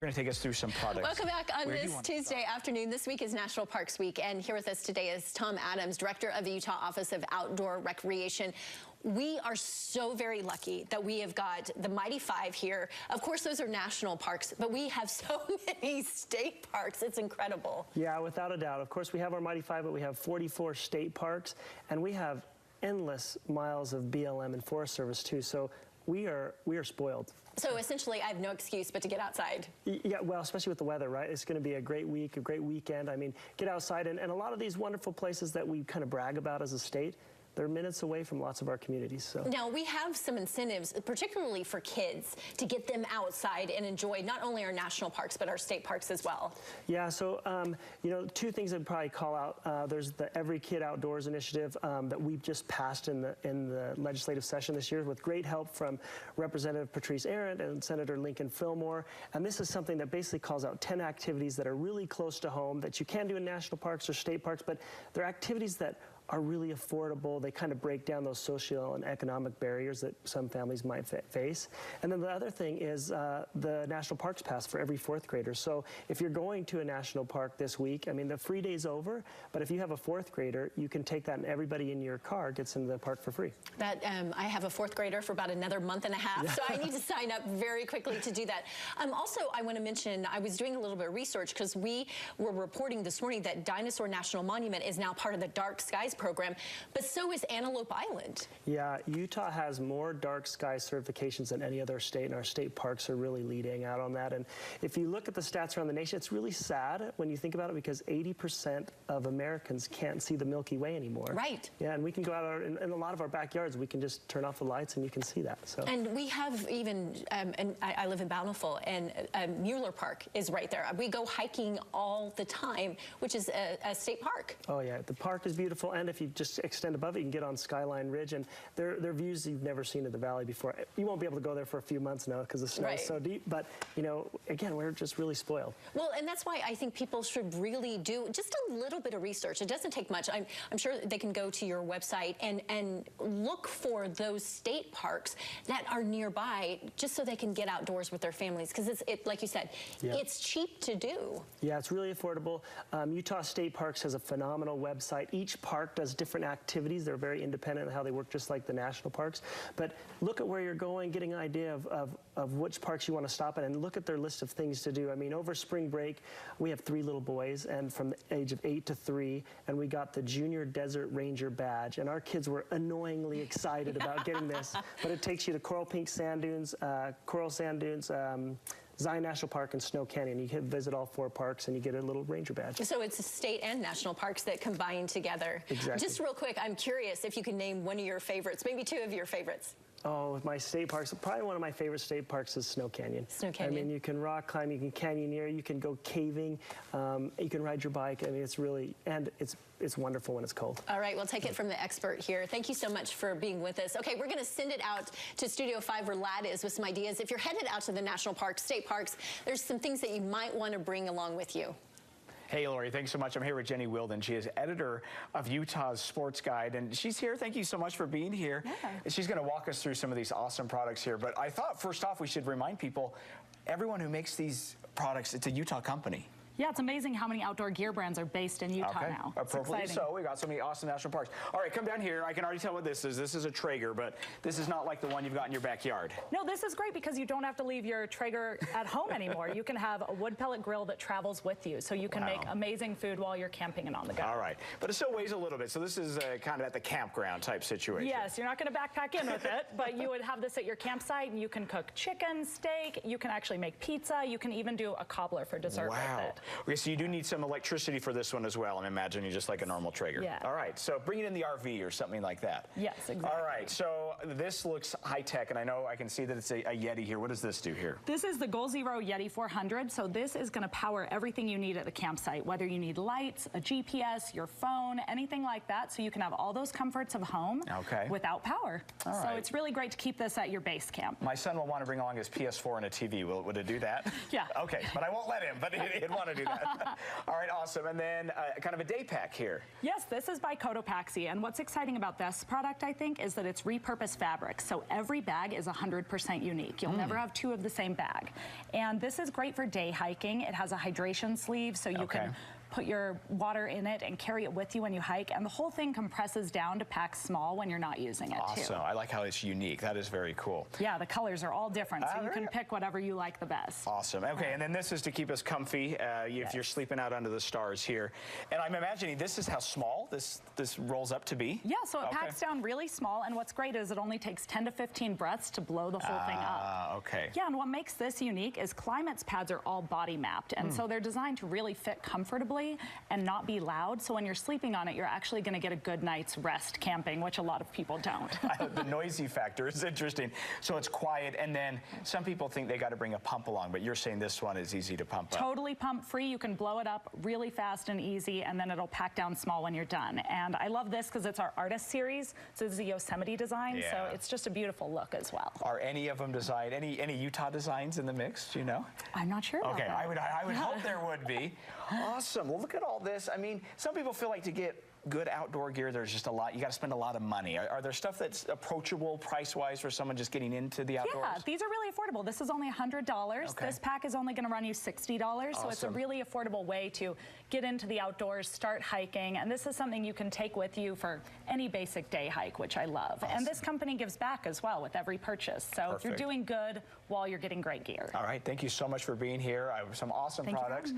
You're going to take us through some products. Welcome back on this Tuesday afternoon. This week is National Parks Week, and here with us today is Tom Adams, Director of the Utah Office of Outdoor Recreation. We are so very lucky that we have got the Mighty Five here. Of course, those are national parks, but we have so many state parks. It's incredible. Yeah, without a doubt. Of course, we have our Mighty Five, but we have 44 state parks, and we have endless miles of BLM and Forest Service, too. So we are spoiled. So essentially, I have no excuse but to get outside. Yeah, well, especially with the weather, right? It's going to be a great week, a great weekend. I mean, get outside, and a lot of these wonderful places that we kind of brag about as a state, they're minutes away from lots of our communities. So now we have some incentives, particularly for kids, to get them outside and enjoy not only our national parks, but our state parks as well. Yeah, so, you know, two things I'd probably call out. There's the Every Kid Outdoors initiative that we've just passed in the legislative session this year with great help from Representative Patrice Arent and Senator Lincoln Fillmore. And this is something that basically calls out 10 activities that are really close to home that you can do in national parks or state parks, but they're activities that are really affordable. They kind of break down those social and economic barriers that some families might face. And then the other thing is the National Parks Pass for every fourth grader. So if you're going to a national park this week, I mean, the free day's over, but if you have a fourth grader, you can take that and everybody in your car gets into the park for free. That I have a fourth grader for about another month and a half, so I need to sign up very quickly to do that. Also, I want to mention, I was doing a little bit of research because we were reporting this morning that Dinosaur National Monument is now part of the Dark Skies program, but so is Antelope Island. Yeah, Utah has more dark sky certifications than any other state, and our state parks are really leading out on that. And if you look at the stats around the nation, it's really sad when you think about it because 80% of Americans can't see the Milky Way anymore. Right. Yeah, and we can go out in a lot of our backyards, we can just turn off the lights and you can see that. So. And we have even, and I live in Bountiful, and Mueller Park is right there. We go hiking all the time, which is a state park. Oh yeah, the park is beautiful, and if you just extend above it, you can get on Skyline Ridge, and there are views you've never seen of the valley before. You won't be able to go there for a few months now because the snow is so deep, but, you know, again, we're just really spoiled. Well, and that's why I think people should really do just a little bit of research. It doesn't take much. I'm sure they can go to your website and look for those state parks that are nearby just so they can get outdoors with their families because it's like you said, it's cheap to do. Yeah, it's really affordable. Utah State Parks has a phenomenal website. Each park does different activities. They're very independent in how they work, just like the national parks. But look at where you're going, getting an idea of which parks you want to stop at, and look at their list of things to do. I mean, over spring break, we have 3 little boys, and from the age of 8 to 3, and we got the Junior Desert Ranger badge, and our kids were annoyingly excited about getting this. But it takes you to Coral Pink Sand Dunes, Coral Sand Dunes, Zion National Park and Snow Canyon. You can visit all 4 parks and you get a little ranger badge. So it's state and national parks that combine together. Exactly. Just real quick, I'm curious if you can name one of your favorites, maybe 2 of your favorites. Oh, my state parks, probably one of my favorite state parks is Snow Canyon. Snow Canyon. I mean, you can rock climb, you can canyoneer, you can go caving, you can ride your bike. I mean, it's really, and it's wonderful when it's cold. All right, we'll take it from the expert here. Thank you so much for being with us. Okay, we're going to send it out to Studio 5 where Ladd is with some ideas. If you're headed out to the national parks, state parks, there's some things that you might want to bring along with you. Hey, Lori, thanks so much. I'm here with Jenny Wilden. She is editor of Utah's Sports Guide, and she's here. Thank you so much for being here. Yeah. She's going to walk us through some of these awesome products here, but I thought, first off, we should remind people, everyone who makes these products, it's a Utah company. Yeah, it's amazing how many outdoor gear brands are based in Utah now. Appropriately so. We got so many awesome national parks. All right, come down here. I can already tell what this is. This is a Traeger, but this is not like the one you've got in your backyard. No, this is great because you don't have to leave your Traeger at home anymore. You can have a wood pellet grill that travels with you, so you can make amazing food while you're camping and on the go. All right, but it still weighs a little bit, so this is kind of at the campground type situation. Yes, you're not going to backpack in with it, but you would have this at your campsite, and you can cook chicken, steak, you can actually make pizza, you can even do a cobbler for dessert with it. Okay, so you do need some electricity for this one as well, and imagine you just like a normal Traeger. Yeah. All right, so bring it in the RV or something like that. Yes, exactly. All right, so this looks high-tech, and I know I can see that it's a Yeti here. What does this do here? This is the Goal Zero Yeti 400, so this is going to power everything you need at the campsite, whether you need lights, a GPS, your phone, anything like that, so you can have all those comforts of home without power. So it's really great to keep this at your base camp. My son will want to bring along his PS4 and a TV. Would it do that? Yeah. Okay, but I won't let him, but he'd want to do that. All right, awesome. And then kind of a day pack here. Yes, this is by Cotopaxi, and what's exciting about this product, I think, is that it's repurposed fabric. So every bag is 100% unique. You'll never have two of the same bag. And this is great for day hiking. It has a hydration sleeve, so you can put your water in it and carry it with you when you hike, and the whole thing compresses down to pack small when you're not using it too. Awesome. I like how it's unique. That is very cool. Yeah, the colors are all different, so you can pick whatever you like the best. Awesome. Okay, and then this is to keep us comfy if you're sleeping out under the stars here. And I'm imagining this is how small this rolls up to be. Yeah, so it packs down really small, and what's great is it only takes 10 to 15 breaths to blow the whole thing up. Okay. Yeah, and what makes this unique is Climate's pads are all body mapped, and so they're designed to really fit comfortably and not be loud. So when you're sleeping on it, you're actually going to get a good night's rest camping, which a lot of people don't. The noisy factor is interesting. So it's quiet, and then some people think they got to bring a pump along, but you're saying this one is easy to pump up. Totally pump free. You can blow it up really fast and easy, and then it'll pack down small when you're done. And I love this because it's our artist series. So this is a Yosemite design, so it's just a beautiful look as well. Are any of them designed? Any Utah designs in the mix? Do you know? I'm not sure. Okay, I would hope there would be. Awesome. Well, look at all this. I mean, some people feel like to get good outdoor gear, there's just a lot. You got to spend a lot of money. Are there stuff that's approachable price-wise for someone just getting into the outdoors? Yeah, these are really affordable. This is only $100. Okay. This pack is only going to run you $60, so it's a really affordable way to get into the outdoors, start hiking, and this is something you can take with you for any basic day hike, which I love. And this company gives back as well with every purchase, so you're doing good while you're getting great gear. All right, thank you so much for being here. Some awesome products.